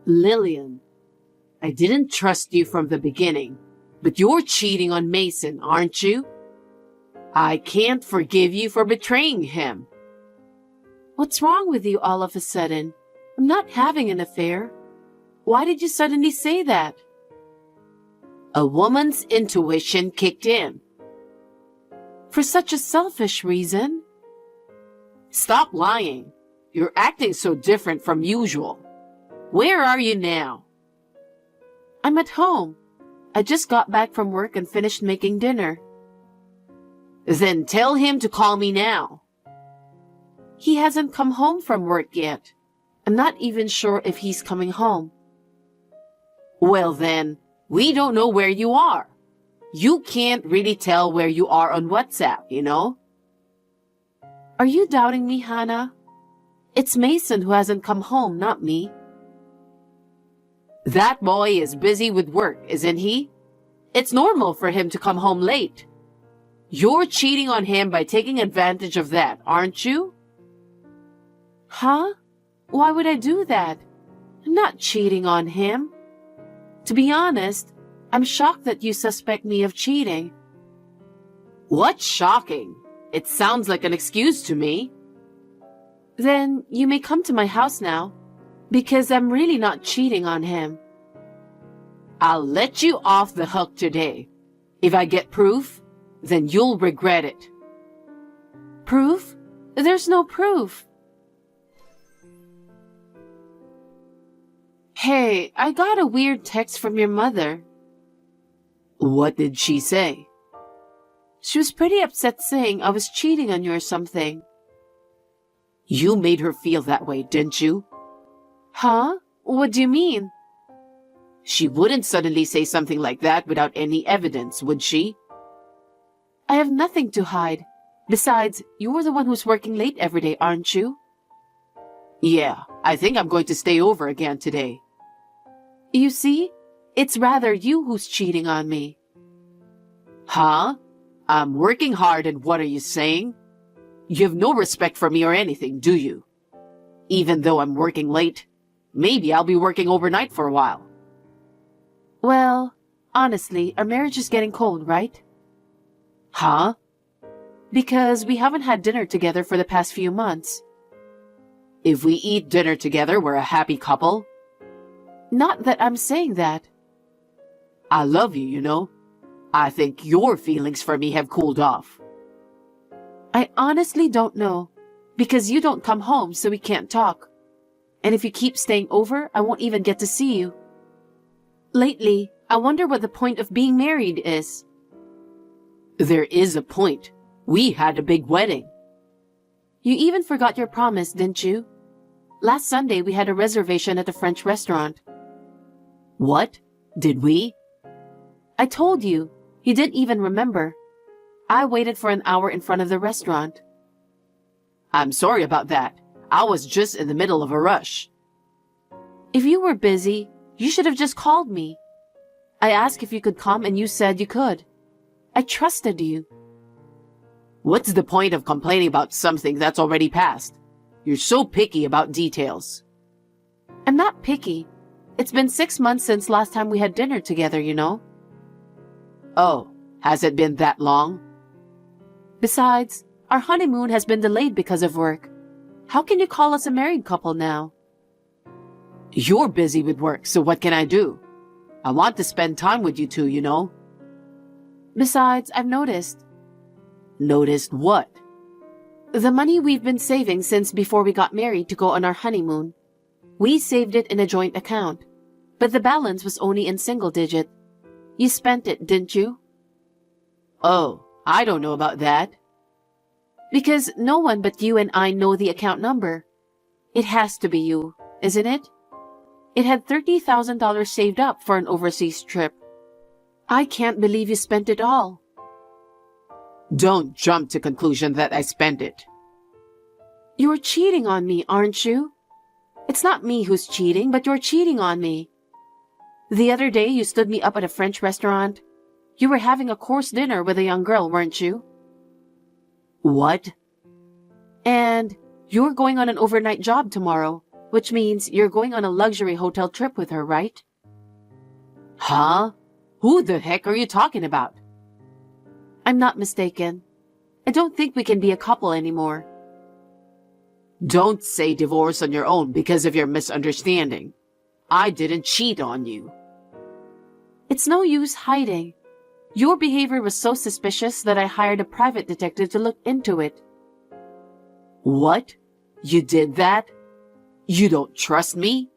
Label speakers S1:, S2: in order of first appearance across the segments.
S1: Lillian, I didn't trust you from the beginning, but you're cheating on Mason, aren't you? I can't forgive you for betraying him.
S2: What's wrong with you all of a sudden? I'm not having an affair. Why did you suddenly say that?
S1: A woman's intuition kicked in.
S2: For such a selfish reason?
S1: Stop lying. You're acting so different from usual. Where are you now?
S2: I'm at home. I just got back from work and finished making dinner.
S1: Then tell him to call me now.
S2: He hasn't come home from work yet. I'm not even sure if he's coming home.
S1: Well then, we don't know where you are. You can't really tell where you are on WhatsApp, you know?
S2: Are you doubting me, Hannah? It's Mason who hasn't come home, not me.
S1: That boy is busy with work, isn't he? It's normal for him to come home late. You're cheating on him by taking advantage of that, aren't you?
S2: Huh? Why would I do that? I'm not cheating on him. To be honest, I'm shocked that you suspect me of cheating.
S1: What's shocking? It sounds like an excuse to me.
S2: Then you may come to my house now, because I'm really not cheating on him.
S1: I'll let you off the hook today. If I get proof, then you'll regret it.
S2: Proof? There's no proof. Hey, I got a weird text from your mother.
S1: What did she say?
S2: She was pretty upset saying I was cheating on you or something.
S1: You made her feel that way, didn't you?
S2: Huh? What do you mean?
S1: She wouldn't suddenly say something like that without any evidence, would she?
S2: I have nothing to hide. Besides, you're the one who's working late every day, aren't you?
S1: Yeah, I think I'm going to stay over again today.
S2: You see? It's rather you who's cheating on me.
S1: Huh? I'm working hard and what are you saying? You have no respect for me or anything, do you? Even though I'm working late, maybe I'll be working overnight for a while.
S2: Well, honestly, our marriage is getting cold, right?
S1: Huh?
S2: Because we haven't had dinner together for the past few months.
S1: If we eat dinner together, we're a happy couple.
S2: Not that I'm saying that.
S1: I love you, you know. I think your feelings for me have cooled off.
S2: I honestly don't know, because you don't come home, so we can't talk. And if you keep staying over, I won't even get to see you. Lately, I wonder what the point of being married is.
S1: There is a point. We had a big wedding.
S2: You even forgot your promise, didn't you? Last Sunday, we had a reservation at a French restaurant.
S1: What? Did we?
S2: I told you. You didn't even remember. I waited for an hour in front of the restaurant.
S1: I'm sorry about that. I was just in the middle of a rush.
S2: If you were busy, you should have just called me. I asked if you could come and you said you could. I trusted you.
S1: What's the point of complaining about something that's already passed? You're so picky about details.
S2: I'm not picky. It's been 6 months since last time we had dinner together, you know.
S1: Oh, has it been that long?
S2: Besides, our honeymoon has been delayed because of work. How can you call us a married couple now?
S1: You're busy with work, so what can I do? I want to spend time with you two, you know.
S2: Besides, I've noticed.
S1: Noticed what?
S2: The money we've been saving since before we got married to go on our honeymoon. We saved it in a joint account, but the balance was only in single digit. You spent it, didn't you?
S1: Oh, I don't know about that.
S2: Because no one but you and I know the account number. It has to be you, isn't it? It had $30,000 saved up for an overseas trip. I can't believe you spent it all.
S1: Don't jump to conclusion that I spent it.
S2: You're cheating on me, aren't you? It's not me who's cheating, but you're cheating on me. The other day you stood me up at a French restaurant. You were having a course dinner with a young girl, weren't you?
S1: What?
S2: And you're going on an overnight job tomorrow, which means you're going on a luxury hotel trip with her, right?
S1: Huh? Who the heck are you talking about?
S2: I'm not mistaken. I don't think we can be a couple anymore.
S1: Don't say divorce on your own because of your misunderstanding. I didn't cheat on you.
S2: It's no use hiding. Your behavior was so suspicious that I hired a private detective to look into it.
S1: What? You did that? You don't trust me?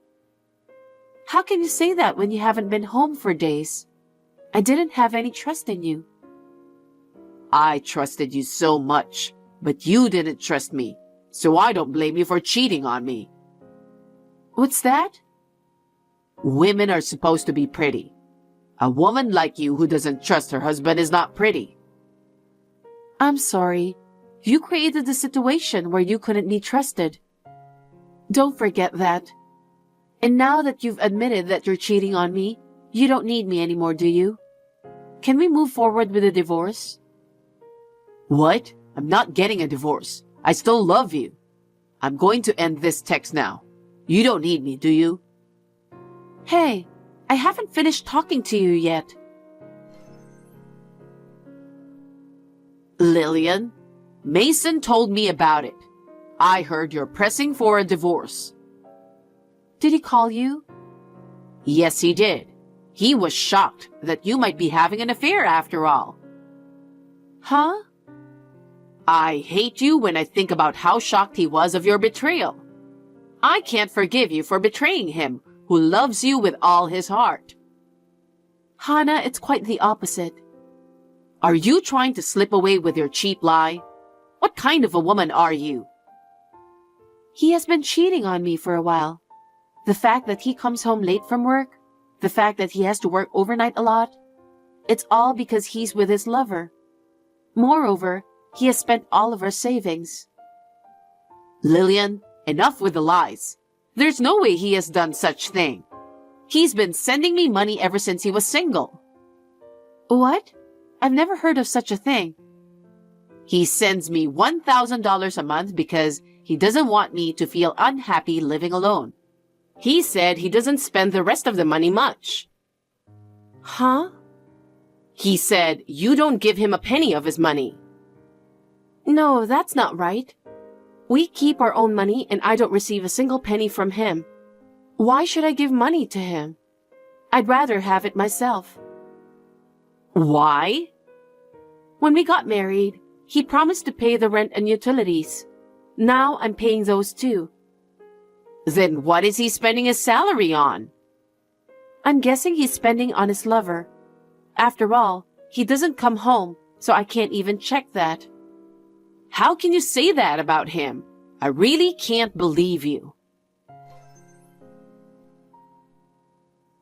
S2: How can you say that when you haven't been home for days? I didn't have any trust in you.
S1: I trusted you so much, but you didn't trust me, so I don't blame you for cheating on me.
S2: What's that?
S1: Women are supposed to be pretty. A woman like you who doesn't trust her husband is not pretty.
S2: I'm sorry. You created the situation where you couldn't be trusted. Don't forget that. And now that you've admitted that you're cheating on me, you don't need me anymore, do you? Can we move forward with a divorce?
S1: What? I'm not getting a divorce. I still love you. I'm going to end this text now. You don't need me, do you?
S2: Hey, I haven't finished talking to you yet.
S1: Lillian, Mason told me about it. I heard you're pressing for a divorce.
S2: Did he call you?
S1: Yes, he did. He was shocked that you might be having an affair after all.
S2: Huh?
S1: I hate you when I think about how shocked he was of your betrayal. I can't forgive you for betraying him, who loves you with all his heart.
S2: Hannah, it's quite the opposite.
S1: Are you trying to slip away with your cheap lie? What kind of a woman are you?
S2: He has been cheating on me for a while. The fact that he comes home late from work, the fact that he has to work overnight a lot, it's all because he's with his lover. Moreover, he has spent all of our savings.
S1: Lillian, enough with the lies. There's no way he has done such thing. He's been sending me money ever since he was single.
S2: What? I've never heard of such a thing.
S1: He sends me $1,000 a month because he doesn't want me to feel unhappy living alone. He said he doesn't spend the rest of the money much.
S2: Huh?
S1: He said you don't give him a penny of his money.
S2: No, that's not right. We keep our own money and I don't receive a single penny from him. Why should I give money to him? I'd rather have it myself.
S1: Why?
S2: When we got married, he promised to pay the rent and utilities. Now I'm paying those too.
S1: Then what is he spending his salary on?
S2: I'm guessing he's spending on his lover. After all, he doesn't come home, so I can't even check that.
S1: How can you say that about him? I really can't believe you.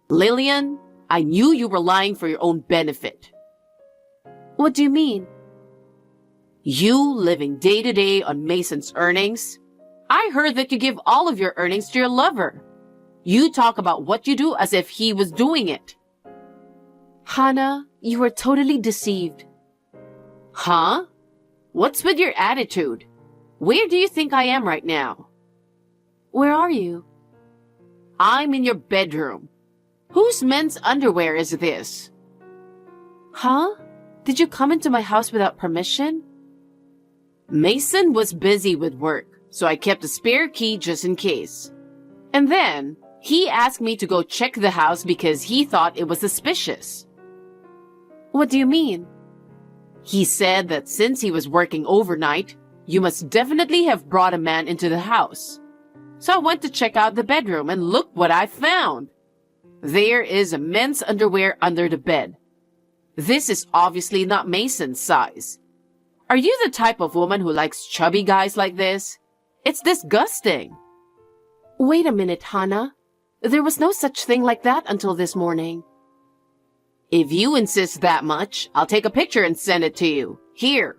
S1: Lillian, I knew you were lying for your own benefit.
S2: What do you mean?
S1: You living day to day on Mason's earnings? I heard that you give all of your earnings to your lover. You talk about what you do as if he was doing it.
S2: Hannah, you were totally deceived.
S1: Huh? What's with your attitude? Where do you think I am right now?
S2: Where are you?
S1: I'm in your bedroom. Whose men's underwear is this?
S2: Huh? Did you come into my house without permission?
S1: Mason was busy with work, so I kept a spare key just in case. And then, he asked me to go check the house because he thought it was suspicious.
S2: What do you mean?
S1: He said that since he was working overnight, you must definitely have brought a man into the house. So I went to check out the bedroom and look what I found. There is a men's underwear under the bed. This is obviously not Mason's size. Are you the type of woman who likes chubby guys like this? It's disgusting.
S2: Wait a minute, Hannah. There was no such thing like that until this morning.
S1: If you insist that much, I'll take a picture and send it to you. Here.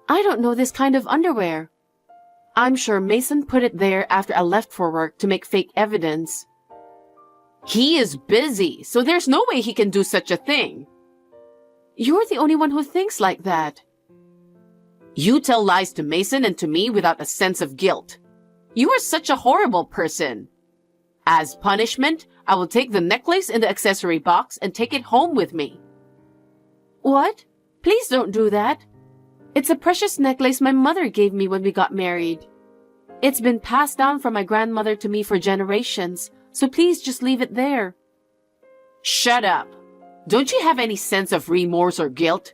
S2: I don't know this kind of underwear. I'm sure Mason put it there after I left for work to make fake evidence.
S1: He is busy, so there's no way he can do such a thing.
S2: You're the only one who thinks like that.
S1: You tell lies to Mason and to me without a sense of guilt. You are such a horrible person. As punishment, I will take the necklace in the accessory box and take it home with me.
S2: What? Please don't do that. It's a precious necklace my mother gave me when we got married. It's been passed down from my grandmother to me for generations, so please just leave it there.
S1: Shut up. Don't you have any sense of remorse or guilt?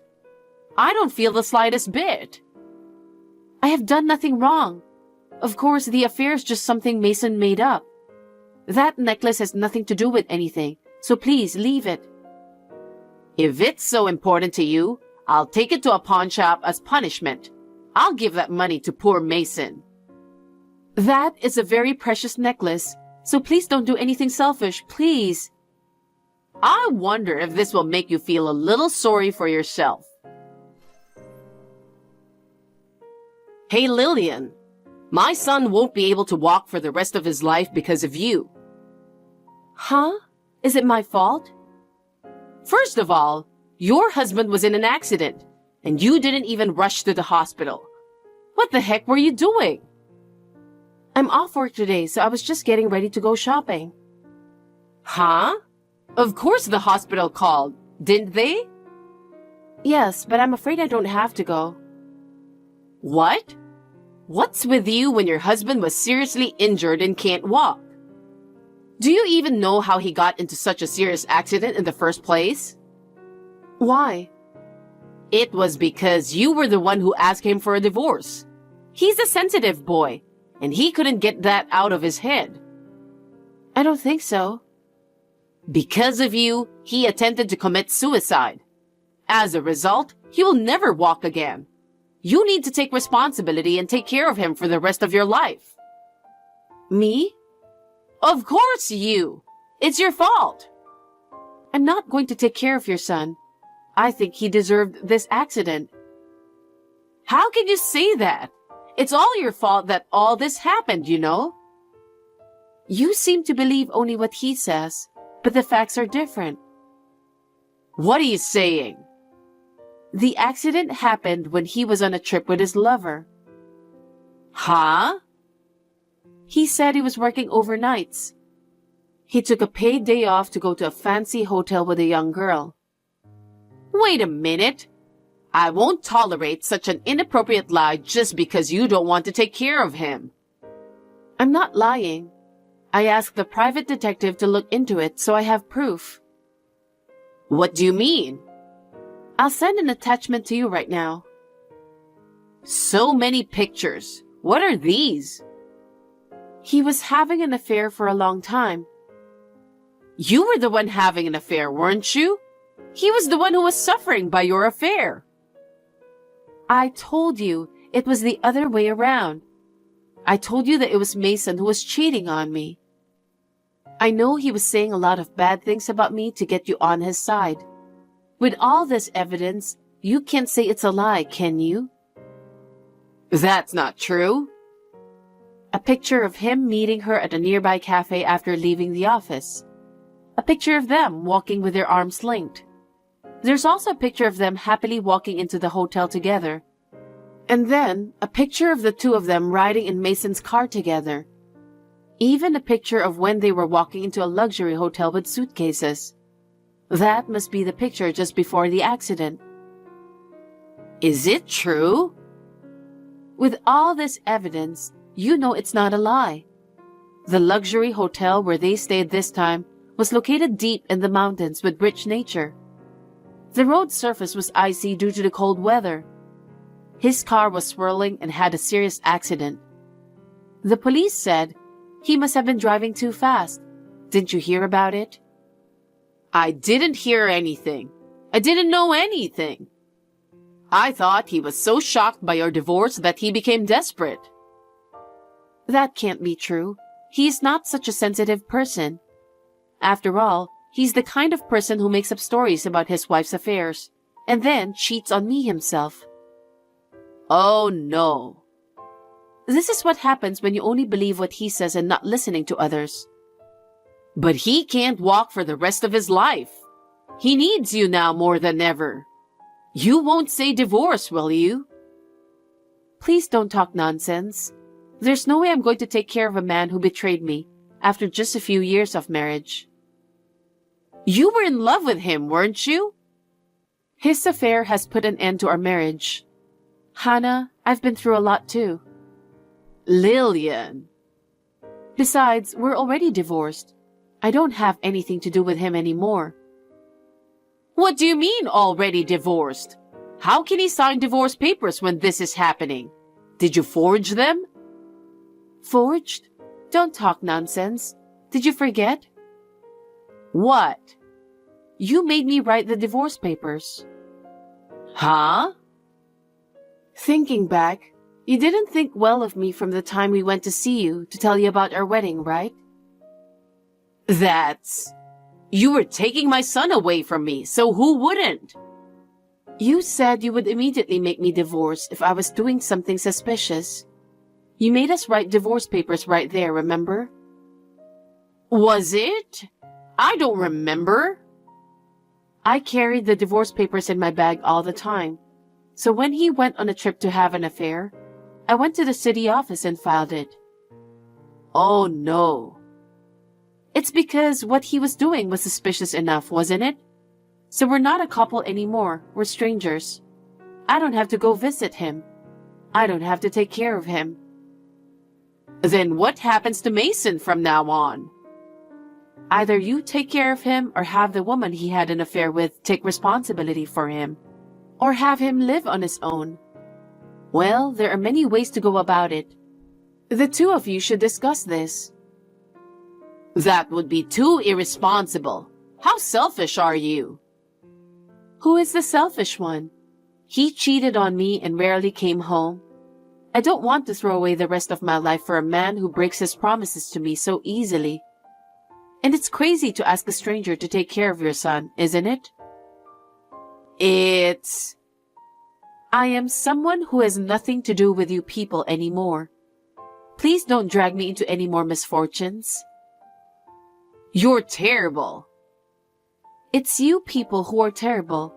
S1: I don't feel the slightest bit.
S2: I have done nothing wrong. Of course, the affair is just something Mason made up. That necklace has nothing to do with anything, so please leave it.
S1: If it's so important to you, I'll take it to a pawn shop as punishment. I'll give that money to poor Mason.
S2: That is a very precious necklace, so please don't do anything selfish, please.
S1: I wonder if this will make you feel a little sorry for yourself. Hey, Lillian. My son won't be able to walk for the rest of his life because of you.
S2: Huh? Is it my fault?
S1: First of all, your husband was in an accident, and you didn't even rush to the hospital. What the heck were you doing?
S2: I'm off work today, so I was just getting ready to go shopping.
S1: Huh? Of course the hospital called, didn't they?
S2: Yes, but I'm afraid I don't have to go.
S1: What? What's with you when your husband was seriously injured and can't walk? Do you even know how he got into such a serious accident in the first place?
S2: Why?
S1: It was because you were the one who asked him for a divorce. He's a sensitive boy, and he couldn't get that out of his head.
S2: I don't think so.
S1: Because of you, he attempted to commit suicide. As a result, he will never walk again. You need to take responsibility and take care of him for the rest of your life.
S2: Me?
S1: Of course you! It's your fault!
S2: I'm not going to take care of your son. I think he deserved this accident.
S1: How can you say that? It's all your fault that all this happened, you know?
S2: You seem to believe only what he says, but the facts are different.
S1: What are you saying?
S2: The accident happened when he was on a trip with his lover.
S1: Huh?
S2: He said he was working overnights. He took a paid day off to go to a fancy hotel with a young girl.
S1: Wait a minute. I won't tolerate such an inappropriate lie just because you don't want to take care of him.
S2: I'm not lying. I asked the private detective to look into it, so I have proof.
S1: What do you mean?
S2: I'll send an attachment to you right now.
S1: So many pictures. What are these?
S2: He was having an affair for a long time.
S1: You were the one having an affair, weren't you? He was the one who was suffering by your affair.
S2: I told you it was the other way around. I told you that it was Mason who was cheating on me. I know he was saying a lot of bad things about me to get you on his side. With all this evidence, you can't say it's a lie, can you?
S1: That's not true.
S2: A picture of him meeting her at a nearby cafe after leaving the office. A picture of them walking with their arms linked. There's also a picture of them happily walking into the hotel together. And then, a picture of the two of them riding in Mason's car together. Even a picture of when they were walking into a luxury hotel with suitcases. That must be the picture just before the accident.
S1: Is it true?
S2: With all this evidence, you know it's not a lie. The luxury hotel where they stayed this time was located deep in the mountains with rich nature. The road surface was icy due to the cold weather. His car was swirling and had a serious accident. The police said he must have been driving too fast. Didn't you hear about it?
S1: I didn't hear anything. I didn't know anything. I thought he was so shocked by your divorce that he became desperate.
S2: That can't be true. He's not such a sensitive person. After all, he's the kind of person who makes up stories about his wife's affairs, and then cheats on me himself.
S1: Oh no.
S2: This is what happens when you only believe what he says and not listening to others.
S1: But he can't walk for the rest of his life. He needs you now more than ever. You won't say divorce, will you?
S2: Please don't talk nonsense. There's no way I'm going to take care of a man who betrayed me after just a few years of marriage.
S1: You were in love with him, weren't you?
S2: His affair has put an end to our marriage. Hannah, I've been through a lot too.
S1: Lillian.
S2: Besides, we're already divorced. I don't have anything to do with him anymore.
S1: What do you mean already divorced? How can he sign divorce papers when this is happening? Did you forge them?
S2: Forged? Don't talk nonsense. Did you forget?
S1: What?
S2: You made me write the divorce papers.
S1: Huh?
S2: Thinking back, you didn't think well of me from the time we went to see you to tell you about our wedding, right?
S1: You were taking my son away from me, so who wouldn't?
S2: You said you would immediately make me divorce if I was doing something suspicious. You made us write divorce papers right there, remember?
S1: Was it? I don't remember.
S2: I carried the divorce papers in my bag all the time. So when he went on a trip to have an affair, I went to the city office and filed it.
S1: Oh no.
S2: It's because what he was doing was suspicious enough, wasn't it? So we're not a couple anymore, we're strangers. I don't have to go visit him. I don't have to take care of him.
S1: Then what happens to Mason from now on?
S2: Either you take care of him or have the woman he had an affair with take responsibility for him. Or have him live on his own. Well, there are many ways to go about it. The two of you should discuss this.
S1: That would be too irresponsible. How selfish are you?
S2: Who is the selfish one? He cheated on me and rarely came home. I don't want to throw away the rest of my life for a man who breaks his promises to me so easily. And it's crazy to ask a stranger to take care of your son, isn't it? I am someone who has nothing to do with you people anymore. Please don't drag me into any more misfortunes.
S1: You're terrible.
S2: It's you people who are terrible.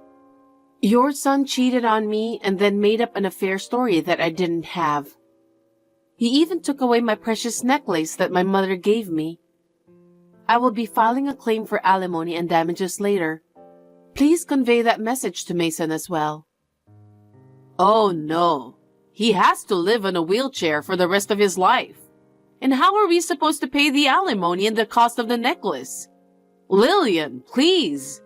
S2: Your son cheated on me and then made up an affair story that I didn't have. He even took away my precious necklace that my mother gave me. I will be filing a claim for alimony and damages later. Please convey that message to Mason as well.
S1: Oh no. He has to live in a wheelchair for the rest of his life. And how are we supposed to pay the alimony and the cost of the necklace? Lillian, please.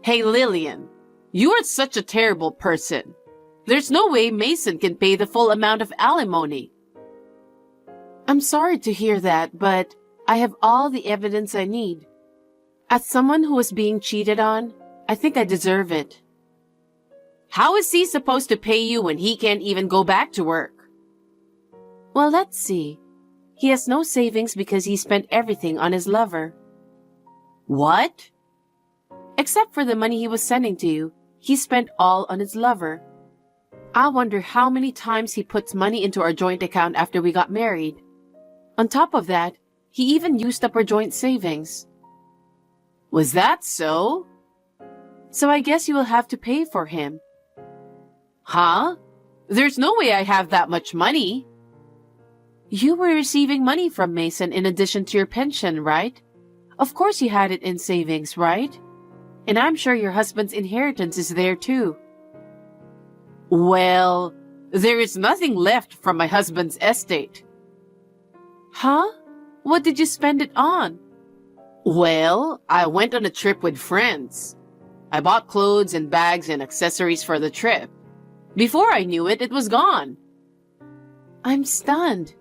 S1: Hey Lillian, you are such a terrible person. There's no way Mason can pay the full amount of alimony.
S2: I'm sorry to hear that, but I have all the evidence I need. As someone who is being cheated on, I think I deserve it.
S1: How is he supposed to pay you when he can't even go back to work?
S2: Well, let's see. He has no savings because he spent everything on his lover.
S1: What?
S2: Except for the money he was sending to you, he spent all on his lover. I wonder how many times he puts money into our joint account after we got married. On top of that, he even used up our joint savings.
S1: Was that so?
S2: So I guess you will have to pay for him.
S1: Huh? There's no way I have that much money.
S2: You were receiving money from Mason in addition to your pension, right? Of course you had it in savings, right? And I'm sure your husband's inheritance is there too.
S1: Well, there is nothing left from my husband's estate.
S2: Huh? What did you spend it on?
S1: Well, I went on a trip with friends. I bought clothes and bags and accessories for the trip. Before I knew it, it was gone.
S2: I'm stunned.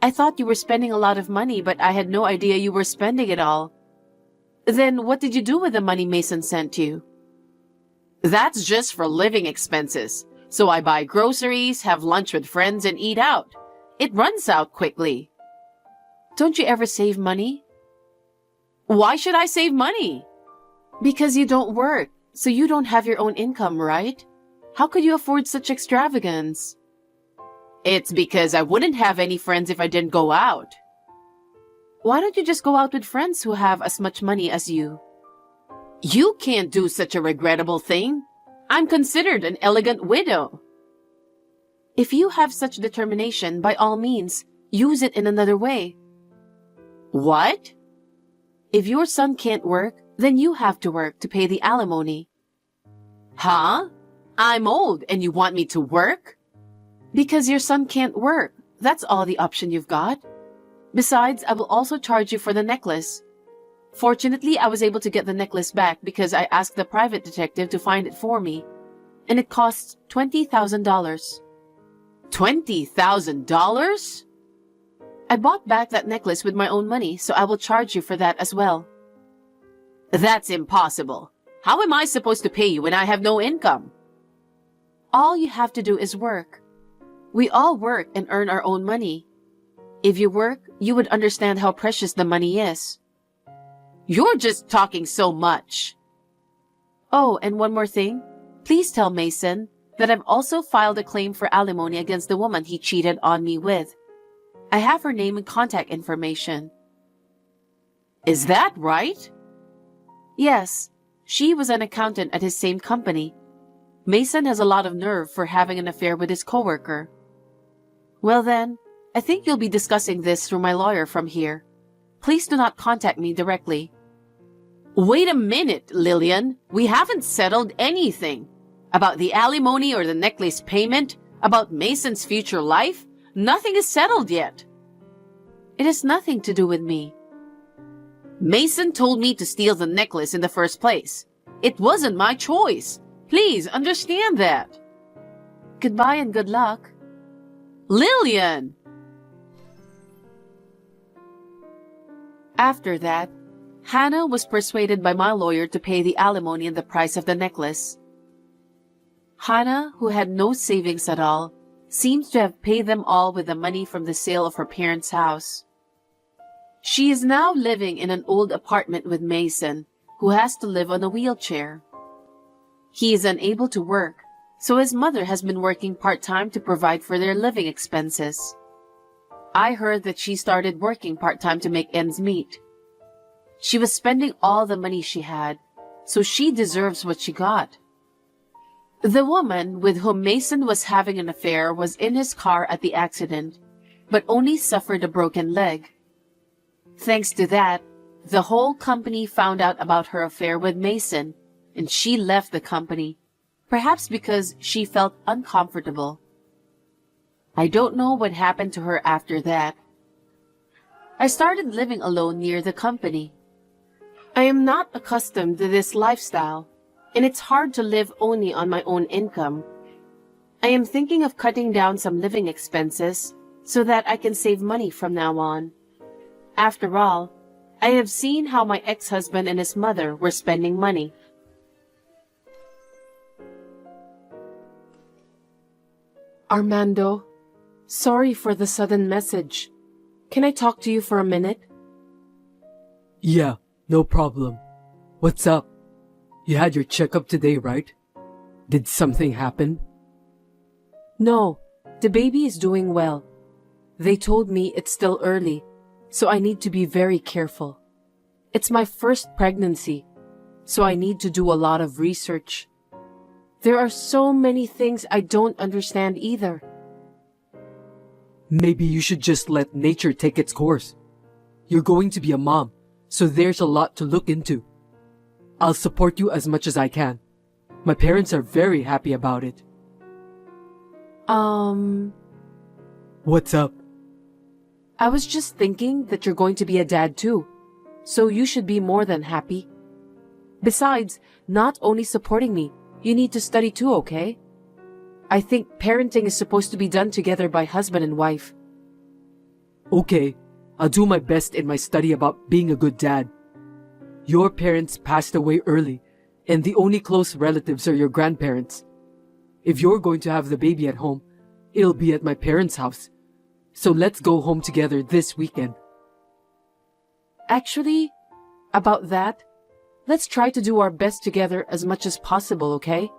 S2: I thought you were spending a lot of money, but I had no idea you were spending it all. Then what did you do with the money Mason sent you?
S1: That's just for living expenses. So I buy groceries, have lunch with friends, and eat out. It runs out quickly.
S2: Don't you ever save money?
S1: Why should I save money?
S2: Because you don't work, so you don't have your own income, right? How could you afford such extravagance?
S1: It's because I wouldn't have any friends if I didn't go out.
S2: Why don't you just go out with friends who have as much money as you?
S1: You can't do such a regrettable thing. I'm considered an elegant widow.
S2: If you have such determination, by all means, use it in another way.
S1: What?
S2: If your son can't work, then you have to work to pay the alimony.
S1: Huh? I'm old and you want me to work?
S2: Because your son can't work. That's all the option you've got. Besides, I will also charge you for the necklace. Fortunately, I was able to get the necklace back because I asked the private detective to find it for me. And it costs $20,000.
S1: $20,000?
S2: I bought back that necklace with my own money, so I will charge you for that as well.
S1: That's impossible. How am I supposed to pay you when I have no income?
S2: All you have to do is work. We all work and earn our own money. If you work, you would understand how precious the money is.
S1: You're just talking so much.
S2: Oh, and one more thing. Please tell Mason that I've also filed a claim for alimony against the woman he cheated on me with. I have her name and contact information.
S1: Is that right?
S2: Yes, she was an accountant at his same company. Mason has a lot of nerve for having an affair with his coworker. Well then, I think you'll be discussing this through my lawyer from here. Please do not contact me directly.
S1: Wait a minute, Lillian. We haven't settled anything. About the alimony or the necklace payment? About Mason's future life? Nothing is settled yet.
S2: It has nothing to do with me.
S1: Mason told me to steal the necklace in the first place. It wasn't my choice. Please understand that.
S2: Goodbye and good luck.
S1: Lillian!
S2: After that, Hannah was persuaded by my lawyer to pay the alimony and the price of the necklace. Hannah, who had no savings at all, seems to have paid them all with the money from the sale of her parents' house. She is now living in an old apartment with Mason, who has to live on a wheelchair. He is unable to work, so his mother has been working part-time to provide for their living expenses. I heard that she started working part-time to make ends meet. She was spending all the money she had, so she deserves what she got. The woman with whom Mason was having an affair was in his car at the accident, but only suffered a broken leg. Thanks to that, the whole company found out about her affair with Mason, and she left the company, perhaps because she felt uncomfortable. I don't know what happened to her after that. I started living alone near the company. I am not accustomed to this lifestyle, and it's hard to live only on my own income. I am thinking of cutting down some living expenses so that I can save money from now on. After all, I have seen how my ex-husband and his mother were spending money. Armando, sorry for the sudden message. Can I talk to you for a minute?
S3: Yeah, no problem. What's up? You had your checkup today, right? Did something happen?
S2: No, the baby is doing well. They told me it's still early, so I need to be very careful. It's my first pregnancy, so I need to do a lot of research. There are so many things I don't understand either.
S3: Maybe you should just let nature take its course. You're going to be a mom, so there's a lot to look into. I'll support you as much as I can. My parents are very happy about it. What's up?
S2: I was just thinking that you're going to be a dad too, so you should be more than happy. Besides, not only supporting me, you need to study too, okay? I think parenting is supposed to be done together by husband and wife.
S3: Okay, I'll do my best in my study about being a good dad. Your parents passed away early, and the only close relatives are your grandparents. If you're going to have the baby at home, it'll be at my parents' house. So let's go home together this weekend.
S2: Actually, about that, let's try to do our best together as much as possible, okay?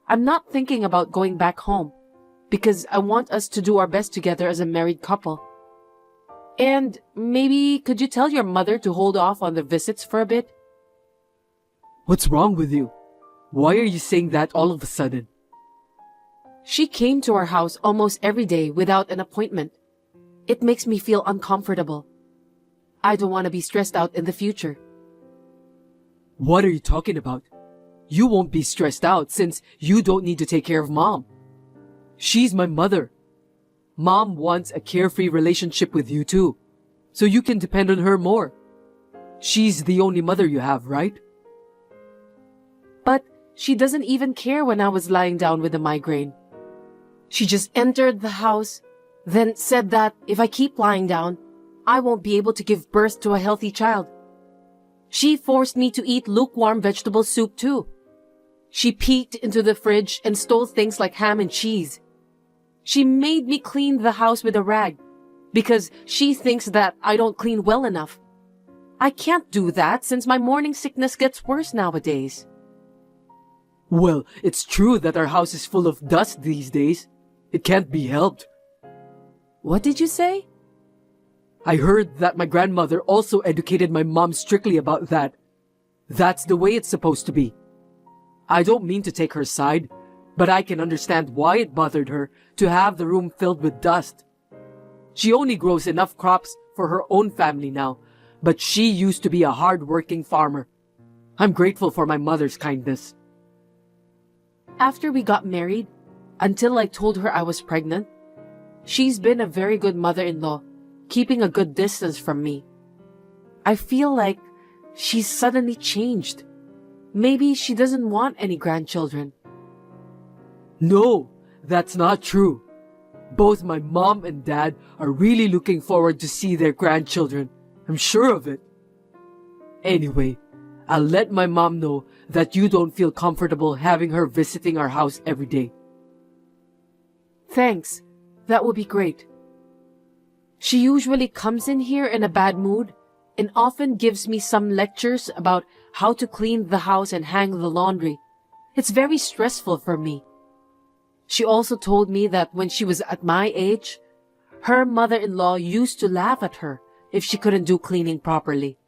S2: I'm not thinking about going back home, because I want us to do our best together as a married couple. And maybe could you tell your mother to hold off on the visits for a bit?
S3: What's wrong with you? Why are you saying that all of a sudden?
S2: She came to our house almost every day without an appointment. It makes me feel uncomfortable. I don't want to be stressed out in the future.
S3: What are you talking about? You won't be stressed out since you don't need to take care of Mom. She's my mother. Mom wants a carefree relationship with you too, so you can depend on her more. She's the only mother you have, right?
S2: But she doesn't even care when I was lying down with a migraine. She just entered the house, then said that if I keep lying down, I won't be able to give birth to a healthy child. She forced me to eat lukewarm vegetable soup too. She peeked into the fridge and stole things like ham and cheese. She made me clean the house with a rag because she thinks that I don't clean well enough. I can't do that since my morning sickness gets worse nowadays.
S3: Well, it's true that our house is full of dust these days. It can't be helped.
S2: What did you say?
S3: I heard that my grandmother also educated my mom strictly about that. That's the way it's supposed to be. I don't mean to take her side, but I can understand why it bothered her to have the room filled with dust. She only grows enough crops for her own family now, but she used to be a hard-working farmer. I'm grateful for my mother's kindness.
S2: After we got married, until I told her I was pregnant, she's been a very good mother-in-law, keeping a good distance from me. I feel like she's suddenly changed. Maybe she doesn't want any grandchildren.
S3: No, that's not true. Both my mom and dad are really looking forward to see their grandchildren. I'm sure of it. Anyway, I'll let my mom know that you don't feel comfortable having her visiting our house every day.
S2: Thanks. That would be great. She usually comes in here in a bad mood and often gives me some lectures about how to clean the house and hang the laundry. It's very stressful for me. She also told me that when she was at my age, her mother-in-law used to laugh at her if she couldn't do cleaning properly.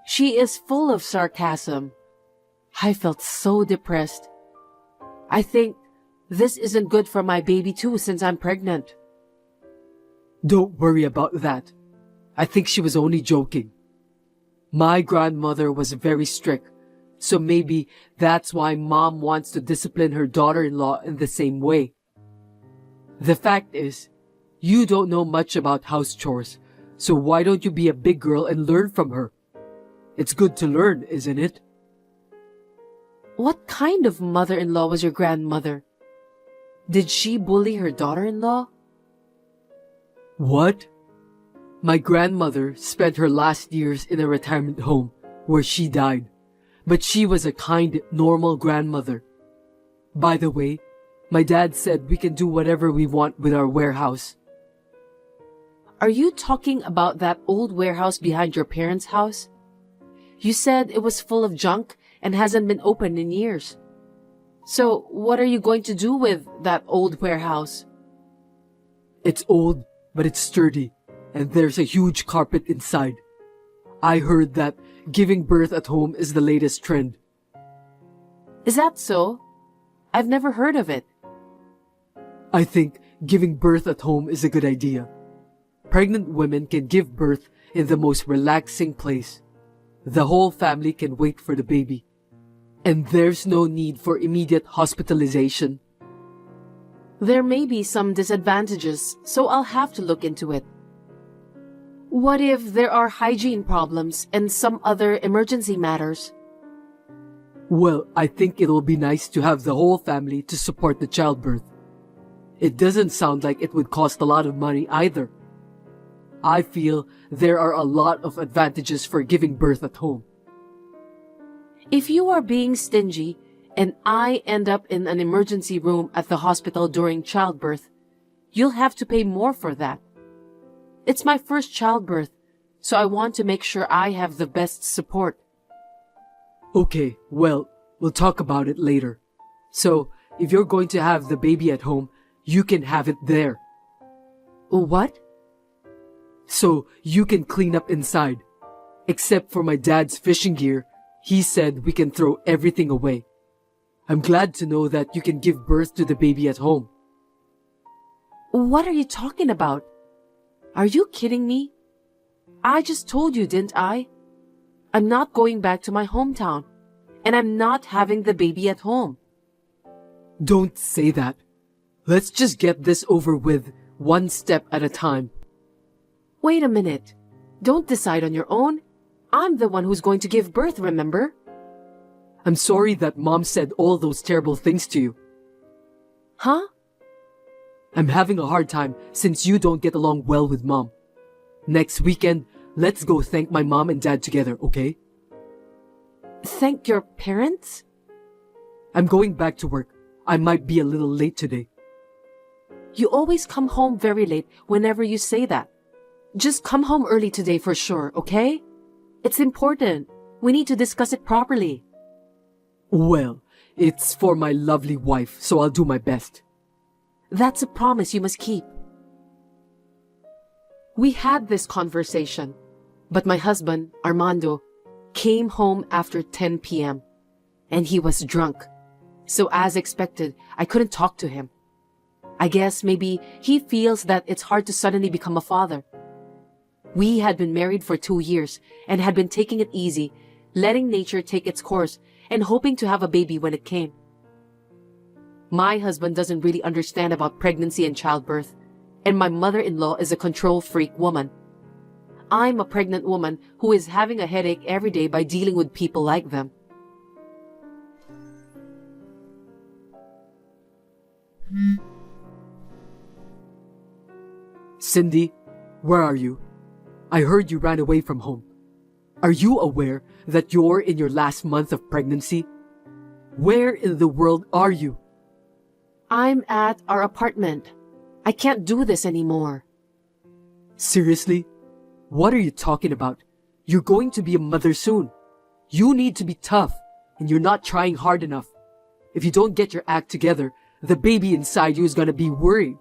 S2: She is full of sarcasm. I felt so depressed. I think this isn't good for my baby too since I'm pregnant.
S3: Don't worry about that. I think she was only joking. My grandmother was very strict, so maybe that's why Mom wants to discipline her daughter-in-law in the same way. The fact is, you don't know much about house chores, so why don't you be a big girl and learn from her? It's good to learn, isn't it?
S2: What kind of mother-in-law was your grandmother? Did she bully her daughter-in-law?
S3: What? My grandmother spent her last years in a retirement home where she died, but she was a kind, normal grandmother. By the way, my dad said we can do whatever we want with our warehouse.
S2: Are you talking about that old warehouse behind your parents' house? You said it was full of junk and hasn't been opened in years. So what are you going to do with that old warehouse?
S3: It's old, but it's sturdy, and there's a huge carpet inside. I heard that giving birth at home is the latest trend.
S2: Is that so? I've never heard of it.
S3: I think giving birth at home is a good idea. Pregnant women can give birth in the most relaxing place. The whole family can wait for the baby. And there's no need for immediate hospitalization.
S2: There may be some disadvantages, so I'll have to look into it. What if there are hygiene problems and some other emergency matters?
S3: Well, I think it'll be nice to have the whole family to support the childbirth. It doesn't sound like it would cost a lot of money either. I feel there are a lot of advantages for giving birth at home.
S2: If you are being stingy and I end up in an emergency room at the hospital during childbirth, you'll have to pay more for that. It's my first childbirth, so I want to make sure I have the best support.
S3: Okay, well, we'll talk about it later. So, if you're going to have the baby at home, you can have it there.
S2: What?
S3: So, you can clean up inside. Except for my dad's fishing gear, he said we can throw everything away. I'm glad to know that you can give birth to the baby at home.
S2: What are you talking about? Are you kidding me? I just told you, didn't I? I'm not going back to my hometown, and I'm not having the baby at home.
S3: Don't say that. Let's just get this over with, one step at a time.
S2: Wait a minute. Don't decide on your own. I'm the one who's going to give birth, remember?
S3: I'm sorry that Mom said all those terrible things to you.
S2: Huh?
S3: I'm having a hard time since you don't get along well with Mom. Next weekend, let's go thank my mom and dad together, okay?
S2: Thank your parents?
S3: I'm going back to work. I might be a little late today.
S2: You always come home very late whenever you say that. Just come home early today for sure, okay? It's important. We need to discuss it properly.
S3: Well, it's for my lovely wife, so I'll do my best.
S2: That's a promise you must keep. We had this conversation, but my husband, Armando, came home after 10 p.m. and he was drunk. So as expected, I couldn't talk to him. I guess maybe he feels that it's hard to suddenly become a father. We had been married for 2 years and had been taking it easy, letting nature take its course and hoping to have a baby when it came. My husband doesn't really understand about pregnancy and childbirth, and my mother-in-law is a control freak woman. I'm a pregnant woman who is having a headache every day by dealing with people like them.
S3: Cindy, where are you? I heard you ran away from home. Are you aware that you're in your last month of pregnancy? Where in the world are you?
S2: I'm at our apartment. I can't do this anymore.
S3: Seriously? What are you talking about? You're going to be a mother soon. You need to be tough, and you're not trying hard enough. If you don't get your act together, the baby inside you is gonna be worried.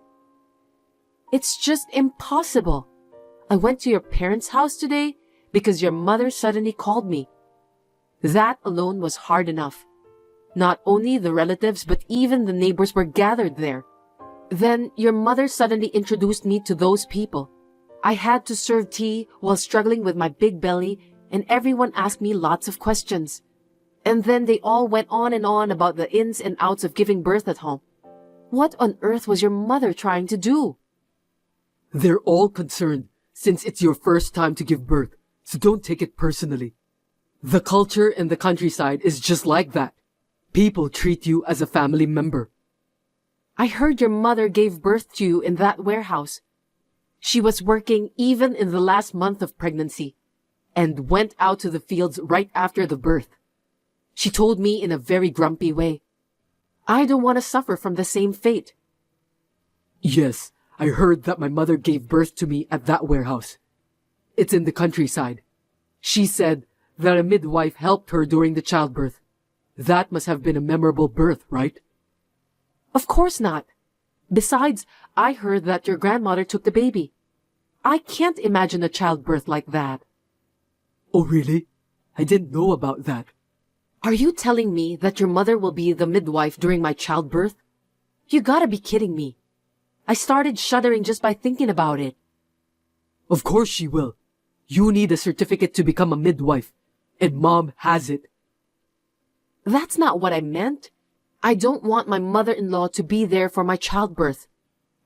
S2: It's just impossible. I went to your parents' house today because your mother suddenly called me. That alone was hard enough. Not only the relatives, but even the neighbors were gathered there. Then your mother suddenly introduced me to those people. I had to serve tea while struggling with my big belly, and everyone asked me lots of questions. And then they all went on and on about the ins and outs of giving birth at home. What on earth was your mother trying to do?
S3: They're all concerned since it's your first time to give birth, so don't take it personally. The culture in the countryside is just like that. People treat you as a family member.
S2: I heard your mother gave birth to you in that warehouse. She was working even in the last month of pregnancy and went out to the fields right after the birth. She told me in a very grumpy way, I don't want to suffer from the same fate.
S3: Yes, I heard that my mother gave birth to me at that warehouse. It's in the countryside. She said that a midwife helped her during the childbirth. That must have been a memorable birth, right?
S2: Of course not. Besides, I heard that your grandmother took the baby. I can't imagine a childbirth like that.
S3: Oh, really? I didn't know about that.
S2: Are you telling me that your mother will be the midwife during my childbirth? You gotta be kidding me. I started shuddering just by thinking about it.
S3: Of course she will. You need a certificate to become a midwife, and Mom has it.
S2: That's not what I meant. I don't want my mother-in-law to be there for my childbirth.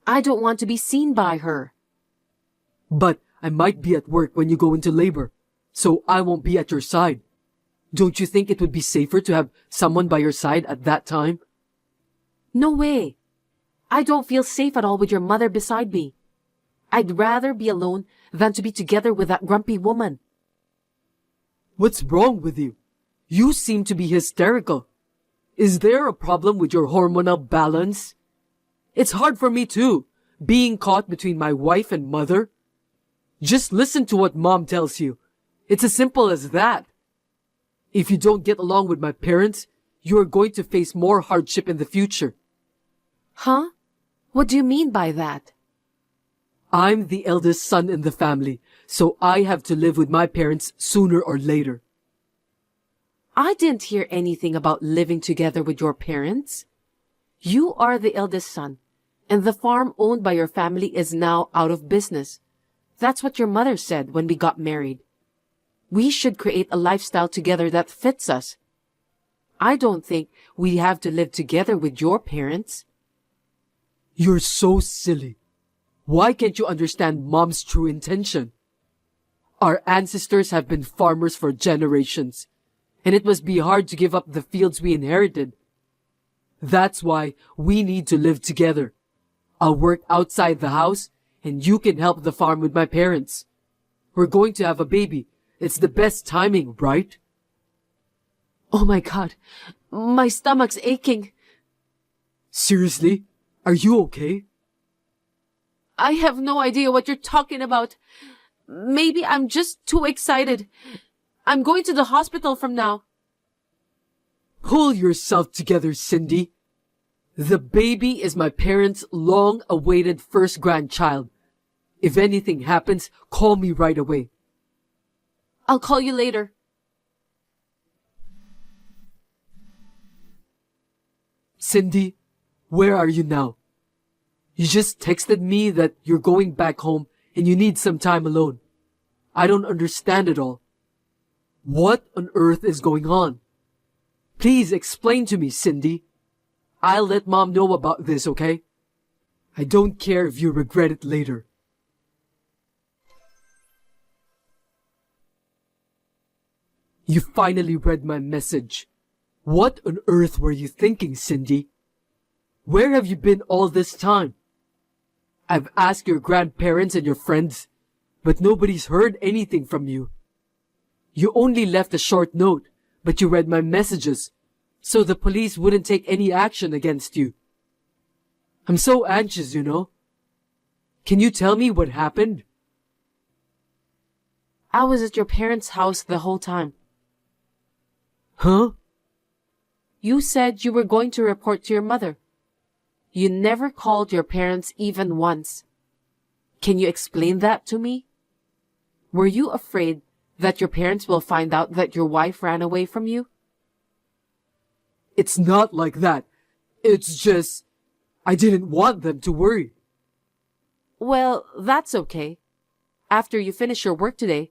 S2: I don't want to be seen by her.
S3: But I might be at work when you go into labor, so I won't be at your side. Don't you think it would be safer to have someone by your side at that time?
S2: No way. I don't feel safe at all with your mother beside me. I'd rather be alone than to be together with that grumpy woman.
S3: What's wrong with you? You seem to be hysterical. Is there a problem with your hormonal balance? It's hard for me too, being caught between my wife and mother. Just listen to what Mom tells you. It's as simple as that. If you don't get along with my parents, you are going to face more hardship in the future.
S2: Huh? What do you mean by that?
S3: I'm the eldest son in the family, so I have to live with my parents sooner or later.
S2: I didn't hear anything about living together with your parents. You are the eldest son, And the farm owned by your family is now out of business. That's what your mother said when we got married. We should create a lifestyle together that fits us. I don't think we have to live together with your parents.
S3: You're so silly. Why can't you understand Mom's true intention? Our ancestors have been farmers for generations, and it must be hard to give up the fields we inherited. That's why we need to live together. I'll work outside the house, and you can help the farm with my parents. We're going to have a baby. It's the best timing, right?
S2: Oh my God, my stomach's aching.
S3: Seriously? Are you okay?
S2: I have no idea what you're talking about. Maybe I'm just too excited. I'm going to the hospital from now.
S3: Pull yourself together, Cindy. The baby is my parents' long-awaited first grandchild. If anything happens, call me right away.
S2: I'll call you later.
S3: Cindy, where are you now? You just texted me that you're going back home and you need some time alone. I don't understand it all. What on earth is going on? Please explain to me, Cindy. I'll let Mom know about this, okay? I don't care if you regret it later. You finally read my message. What on earth were you thinking, Cindy? Where have you been all this time? I've asked your grandparents and your friends, but nobody's heard anything from you. You only left a short note, but you read my messages, so the police wouldn't take any action against you. I'm so anxious, you know. Can you tell me what happened?
S2: I was at your parents' house the whole time.
S3: Huh?
S2: You said you were going to report to your mother. You never called your parents even once. Can you explain that to me? Were you afraid that your parents will find out that your wife ran away from you?
S3: It's not like that. It's just, I didn't want them to worry.
S2: Well, that's okay. After you finish your work today,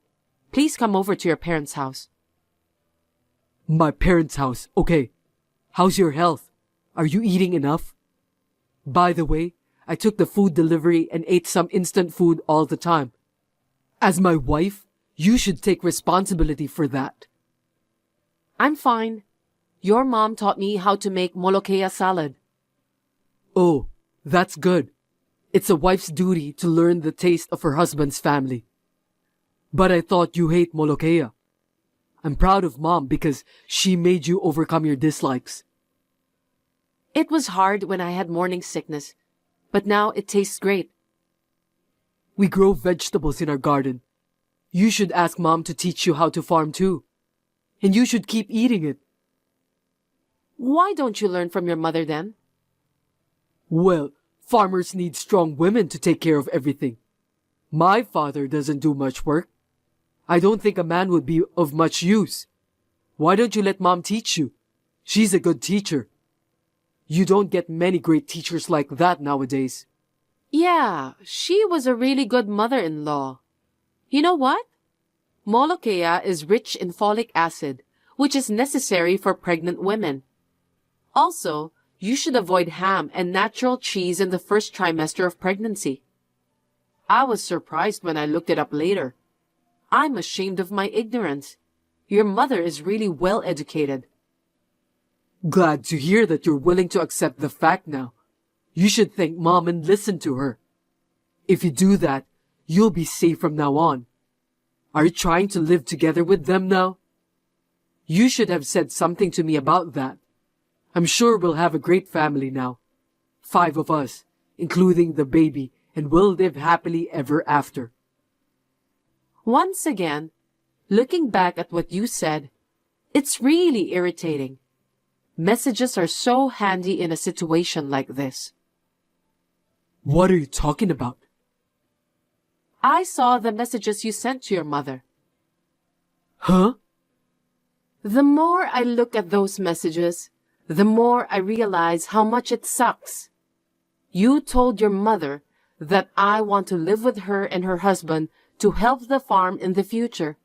S2: please come over to your parents' house.
S3: My parents' house, okay. How's your health? Are you eating enough? By the way, I took the food delivery and ate some instant food all the time. As my wife, you should take responsibility for that.
S2: I'm fine. Your mom taught me how to make molokea salad.
S3: Oh, that's good. It's a wife's duty to learn the taste of her husband's family. But I thought you hate molokea. I'm proud of Mom because she made you overcome your dislikes.
S2: It was hard when I had morning sickness, but now it tastes great.
S3: We grow vegetables in our garden. You should ask Mom to teach you how to farm too. And you should keep eating it.
S2: Why don't you learn from your mother then?
S3: Well, farmers need strong women to take care of everything. My father doesn't do much work. I don't think a man would be of much use. Why don't you let Mom teach you? She's a good teacher. You don't get many great teachers like that nowadays.
S2: Yeah, she was a really good mother-in-law. You know what? Molokea is rich in folic acid, which is necessary for pregnant women. Also, you should avoid ham and natural cheese in the first trimester of pregnancy. I was surprised when I looked it up later. I'm ashamed of my ignorance. Your mother is really well educated.
S3: Glad to hear that you're willing to accept the fact now. You should thank Mom and listen to her. If you do that, you'll be safe from now on. Are you trying to live together with them now? You should have said something to me about that. I'm sure we'll have a great family now. 5 of us, including the baby, and we'll live happily ever after.
S2: Once again, looking back at what you said, it's really irritating. Messages are so handy in a situation like this.
S3: What are you talking about?
S2: I saw the messages you sent to your mother.
S3: Huh?
S2: The more I look at those messages, the more I realize how much it sucks. You told your mother that I want to live with her and her husband to help the farm in the future.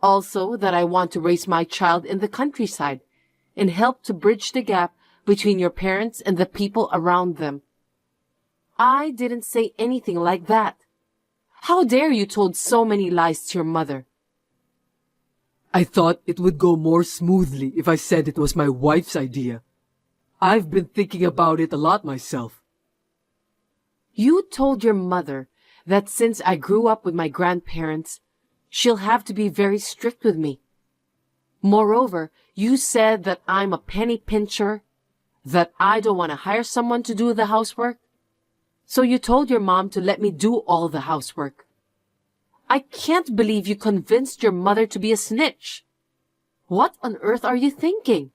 S2: Also, that I want to raise my child in the countryside and help to bridge the gap between your parents and the people around them. I didn't say anything like that. How dare you told so many lies to your mother?
S3: I thought it would go more smoothly if I said it was my wife's idea. I've been thinking about it a lot myself.
S2: You told your mother that since I grew up with my grandparents, she'll have to be very strict with me. Moreover, you said that I'm a penny pincher, that I don't want to hire someone to do the housework. So you told your mom to let me do all the housework. I can't believe you convinced your mother to be a snitch. What on earth are you thinking?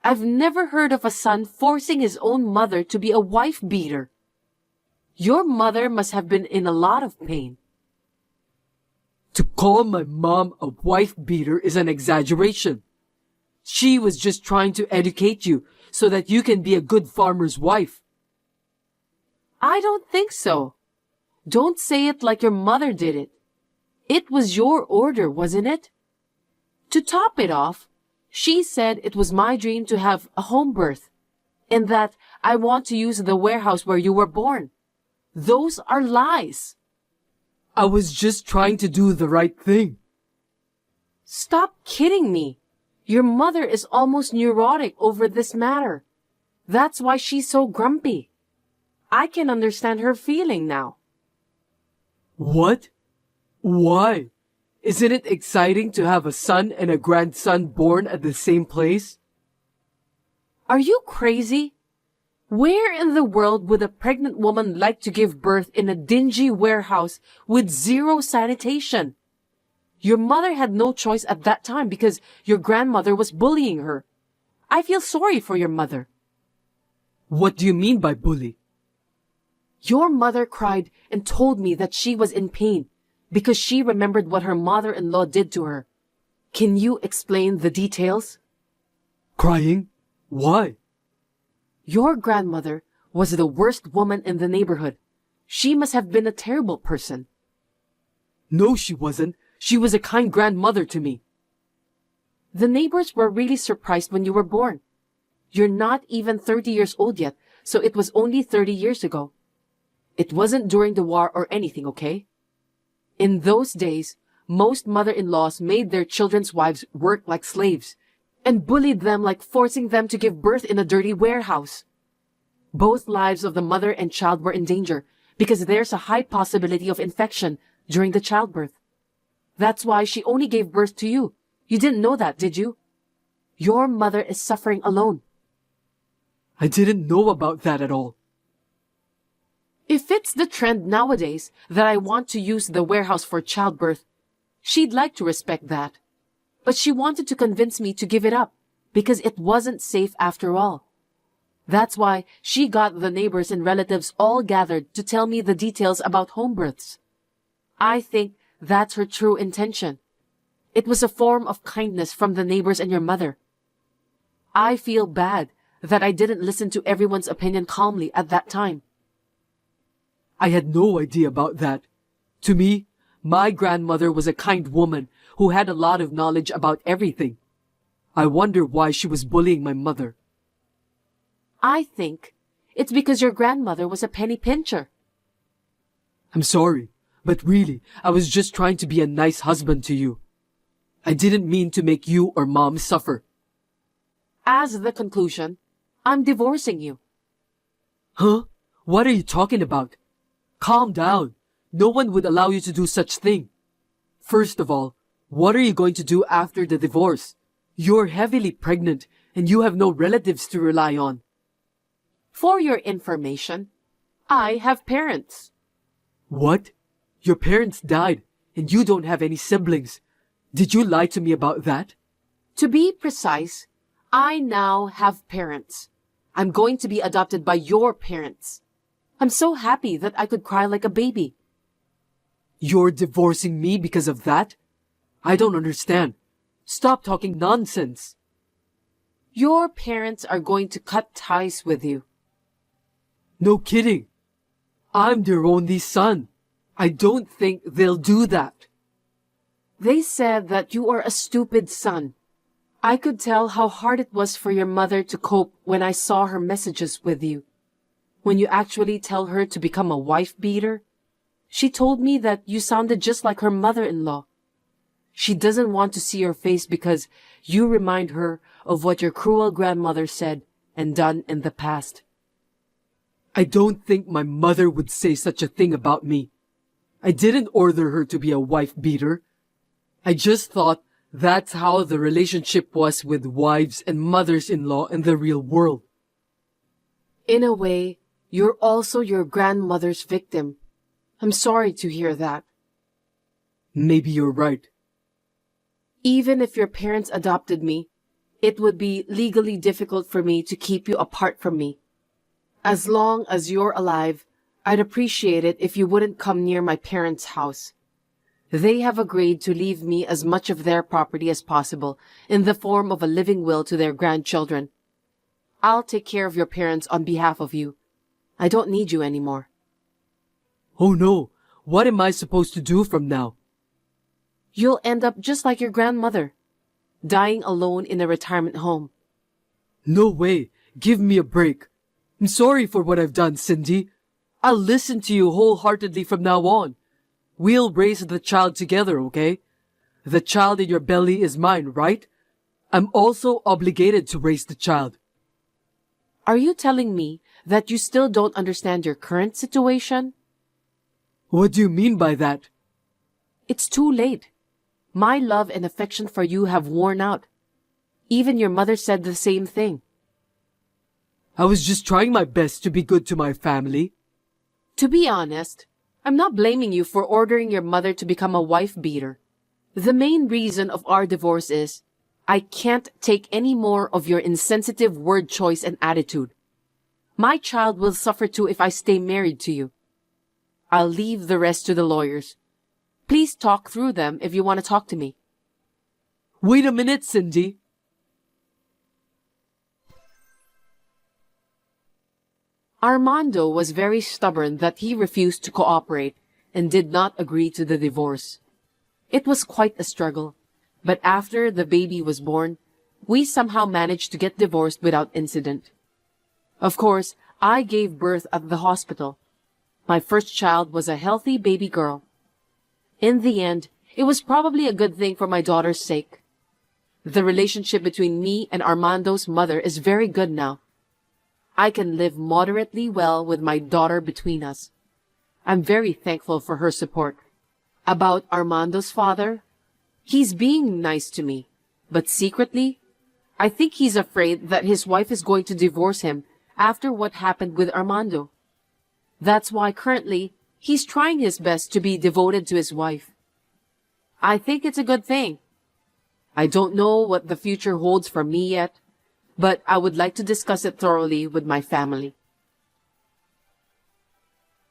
S2: I've never heard of a son forcing his own mother to be a wife beater. Your mother must have been in a lot of pain.
S3: To call my mom a wife beater is an exaggeration. She was just trying to educate you so that you can be a good farmer's wife.
S2: I don't think so. Don't say it like your mother did it. It was your order, wasn't it? To top it off, she said it was my dream to have a home birth, and that I want to use the warehouse where you were born. Those are lies.
S3: I was just trying to do the right thing.
S2: Stop kidding me. Your mother is almost neurotic over this matter. That's why she's so grumpy. I can understand her feeling now.
S3: What? Why? Isn't it exciting to have a son and a grandson born at the same place?
S2: Are you crazy? Where in the world would a pregnant woman like to give birth in a dingy warehouse with zero sanitation? Your mother had no choice at that time because your grandmother was bullying her. I feel sorry for your mother.
S3: What do you mean by bully?
S2: Your mother cried and told me that she was in pain because she remembered what her mother-in-law did to her. Can you explain the details?
S3: Crying? Why?
S2: Your grandmother was the worst woman in the neighborhood. She must have been a terrible person.
S3: No, she wasn't. She was a kind grandmother to me.
S2: The neighbors were really surprised when you were born. You're not even 30 years old yet, so it was only 30 years ago. It wasn't during the war or anything, okay? In those days, most mother-in-laws made their children's wives work like slaves and bullied them like forcing them to give birth in a dirty warehouse. Both lives of the mother and child were in danger because there's a high possibility of infection during the childbirth. That's why she only gave birth to you. You didn't know that, did you? Your mother is suffering alone.
S3: I didn't know about that at all.
S2: If it's the trend nowadays that I want to use the warehouse for childbirth, she'd like to respect that. But she wanted to convince me to give it up because it wasn't safe after all. That's why she got the neighbors and relatives all gathered to tell me the details about home births. I think that's her true intention. It was a form of kindness from the neighbors and your mother. I feel bad that I didn't listen to everyone's opinion calmly at that time.
S3: I had no idea about that. To me, my grandmother was a kind woman who had a lot of knowledge about everything. I wonder why she was bullying my mother.
S2: I think it's because your grandmother was a penny pincher.
S3: I'm sorry, but really, I was just trying to be a nice husband to you. I didn't mean to make you or Mom suffer.
S2: As the conclusion, I'm divorcing you.
S3: Huh? What are you talking about? Calm down. No one would allow you to do such thing. First of all, what are you going to do after the divorce? You're heavily pregnant and you have no relatives to rely on.
S2: For your information, I have parents.
S3: What? Your parents died and you don't have any siblings. Did you lie to me about that?
S2: To be precise, I now have parents. I'm going to be adopted by your parents. I'm so happy that I could cry like a baby.
S3: You're divorcing me because of that? I don't understand. Stop talking nonsense.
S2: Your parents are going to cut ties with you.
S3: No kidding. I'm their only son. I don't think they'll do that.
S2: They said that you are a stupid son. I could tell how hard it was for your mother to cope when I saw her messages with you. When you actually tell her to become a wife beater, she told me that you sounded just like her mother-in-law. She doesn't want to see your face because you remind her of what your cruel grandmother said and done in the past.
S3: I don't think my mother would say such a thing about me. I didn't order her to be a wife beater. I just thought that's how the relationship was with wives and mothers-in-law in the real world.
S2: In a way, you're also your grandmother's victim. I'm sorry to hear that.
S3: Maybe you're right.
S2: Even if your parents adopted me, it would be legally difficult for me to keep you apart from me. As long as you're alive, I'd appreciate it if you wouldn't come near my parents' house. They have agreed to leave me as much of their property as possible in the form of a living will to their grandchildren. I'll take care of your parents on behalf of you. I don't need you anymore.
S3: Oh no, what am I supposed to do from now?
S2: You'll end up just like your grandmother, dying alone in a retirement home.
S3: No way, give me a break. I'm sorry for what I've done, Cindy. I'll listen to you wholeheartedly from now on. We'll raise the child together, okay? The child in your belly is mine, right? I'm also obligated to raise the child.
S2: Are you telling me that you still don't understand your current situation?
S3: What do you mean by that?
S2: It's too late. My love and affection for you have worn out. Even your mother said the same thing.
S3: I was just trying my best to be good to my family.
S2: To be honest, I'm not blaming you for ordering your mother to become a wife beater. The main reason of our divorce is I can't take any more of your insensitive word choice and attitude. My child will suffer too if I stay married to you. I'll leave the rest to the lawyers. Please talk through them if you want to talk to me.
S3: Wait a minute, Cindy.
S2: Armando was very stubborn that he refused to cooperate and did not agree to the divorce. It was quite a struggle, but after the baby was born, we somehow managed to get divorced without incident. Of course, I gave birth at the hospital. My first child was a healthy baby girl. In the end, it was probably a good thing for my daughter's sake. The relationship between me and Armando's mother is very good now. I can live moderately well with my daughter between us. I'm very thankful for her support. About Armando's father, he's being nice to me, but secretly, I think he's afraid that his wife is going to divorce him after what happened with Armando. That's why currently, he's trying his best to be devoted to his wife. I think it's a good thing. I don't know what the future holds for me yet, but I would like to discuss it thoroughly with my family.